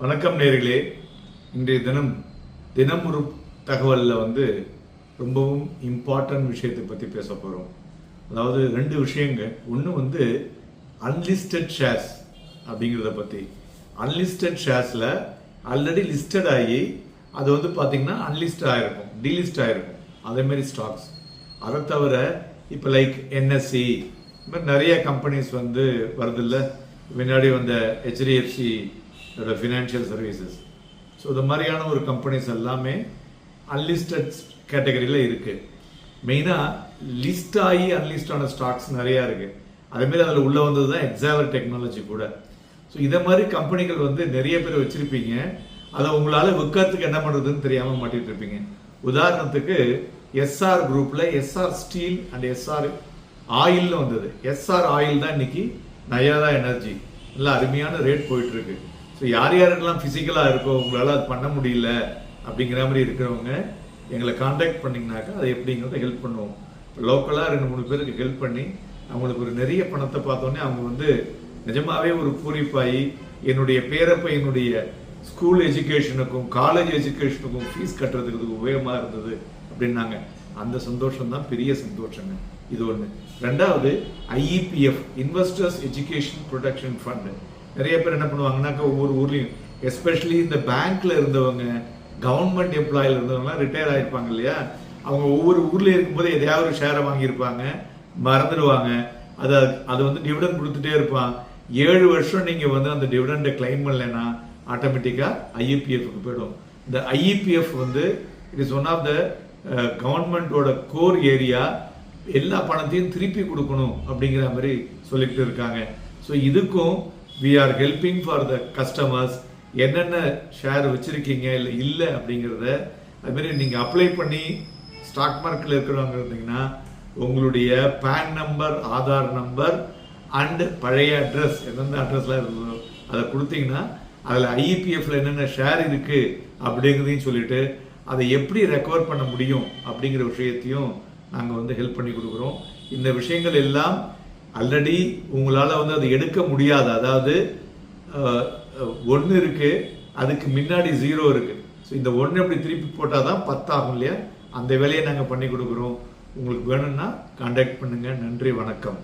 வணக்கம் நேயர்களே. இன்றைய தினம் ஒரு தகவலில் ரொம்பவும் இம்பார்ட்டன்ட் விஷயத்தை பற்றி பேச போகிறோம். அதாவது ரெண்டு விஷயங்க. ஒன்று அன்லிஸ்டட் ஷேர்ஸ் அப்படிங்கிறத பற்றி. அன்லிஸ்டட் ஷேர்ஸில் ஆல்ரெடி லிஸ்டட் ஆகி அது பார்த்தீங்கன்னா அன்லிஸ்ட் ஆகிருக்கும், டீலிஸ்ட் ஆகிருக்கும். அதேமாரி ஸ்டாக்ஸ். அதை தவிர இப்போ லைக் என்எஸ்சி இந்த மாதிரி நிறைய கம்பெனிஸ் வருதில்ல. முன்னாடி வந்த ஹெச்டிஎஃப்சி ஃபினான்ஷியல் சர்வீசஸ். ஸோ இந்த மாதிரியான ஒரு கம்பெனிஸ் எல்லாமே அன்லிஸ்டட் கேட்டகரியில் இருக்குது. மெயினாக லிஸ்ட் ஆகி அன்லிஸ்டான ஸ்டாக்ஸ் நிறையா இருக்குது. அதேமாரி அதில் உள்ளே வந்தது தான் எக்ஸாவர் டெக்னாலஜி கூட. ஸோ இதை மாதிரி கம்பெனிகள் நிறைய பேர் வச்சுருப்பீங்க. அதை உங்களால் விற்கிறதுக்கு என்ன பண்ணுறதுன்னு தெரியாமல் மாட்டிகிட்டு இருப்பீங்க. உதாரணத்துக்கு எஸ்ஆர் குரூப்பில் எஸ்ஆர் ஸ்டீல் அண்ட் எஸ்ஆர் ஆயில்னு வந்தது. எஸ்ஆர் ஆயில் தான் இன்னைக்கு நயாதா எனர்ஜி. நல்லா அருமையான ரேட் போயிட்டுருக்கு. ஸோ யார் யாருக்கெல்லாம் ஃபிசிக்கலாக இருக்கோ உங்களால் அது பண்ண முடியல அப்படிங்கிற மாதிரி இருக்கிறவங்க எங்களை காண்டாக்ட் பண்ணிங்கனாக்கா அதை எப்படிங்கிறத ஹெல்ப் பண்ணுவோம். லோக்கலாக 2-3 பேருக்கு ஹெல்ப் பண்ணி அவங்களுக்கு ஒரு நிறைய பணத்தை பார்த்தோன்னே அவங்க நிஜமாவே ஒரு பூரிப்பாகி என்னுடைய பேரப்பையனுடைய ஸ்கூல் எஜுகேஷனுக்கும் காலேஜ் எஜுகேஷனுக்கும் ஃபீஸ் கட்டுறதுக்கு உபயோகமாக இருந்தது அப்படின்னாங்க. அந்த சந்தோஷம் தான் பெரிய சந்தோஷங்க. இது ஒன்று. ரெண்டாவது ஐஇபிஎஃப், இன்வெஸ்டர்ஸ் எஜுகேஷன் ப்ரொடெக்ஷன் ஃபண்டு. நிறைய பேர் என்ன பண்ணுவாங்கன்னாக்கா ஒவ்வொரு ஊர்லேயும், எஸ்பெஷலி இந்த பேங்க்ல இருந்தவங்க, கவர்மெண்ட் எம்ப்ளாயில் இருந்தவங்கலாம் ரிட்டையர் ஆகிருப்பாங்க இல்லையா, அவங்க ஒவ்வொரு ஊர்லேயும் இருக்கும்போது எதையாவது ஒரு ஷேரை வாங்கியிருப்பாங்க, மறந்துடுவாங்க. அது டிவிடன் கொடுத்துட்டே இருப்பான். 7 வருஷம் நீங்கள் அந்த டிவிடெண்டை கிளைம் பண்ணலைன்னா ஆட்டோமேட்டிக்காக ஐஇபிஎஃப்க்கு போயிடும். இந்த IEPF it is one of the கவர்மெண்டோட கோர் ஏரியா. எல்லா பணத்தையும் திருப்பி கொடுக்கணும் அப்படிங்கிற மாதிரி சொல்லிட்டு இருக்காங்க. ஸோ இதுக்கும் we are helping for the customers. என்னென்ன ஷேர் வச்சிருக்கீங்க இல்லை அப்படிங்கிறத அதுமாரி நீங்கள் அப்ளை பண்ணி ஸ்டாக் மார்க்கெட்டில் இருக்கிறவங்க இருந்தீங்கன்னா உங்களுடைய PAN number, Aadhaar number and பழைய அட்ரஸ், எந்தெந்த அட்ரஸ்லாம் இருந்ததோ அதை கொடுத்தீங்கன்னா அதில் ஐஇபிஎஃப்ல என்னென்ன ஷேர் இருக்குது அப்படிங்கிறதையும் சொல்லிட்டு அதை எப்படி ரெக்கவர் பண்ண முடியும் அப்படிங்கிற விஷயத்தையும் நாங்கள் ஹெல்ப் பண்ணி கொடுக்குறோம். இந்த விஷயங்கள் எல்லாம் ஆல்ரெடி உங்களால் அதை எடுக்க முடியாது. அதாவது 1 இருக்குது, அதுக்கு முன்னாடி 0 இருக்குது. ஸோ இந்த 1 எப்படி திருப்பி போட்டால் தான் 10 ஆகும் இல்லையா? அந்த வேலையை நாங்கள் பண்ணி கொடுக்குறோம். உங்களுக்கு வேணும்னா கான்டாக்ட் பண்ணுங்கள். நன்றி, வணக்கம்.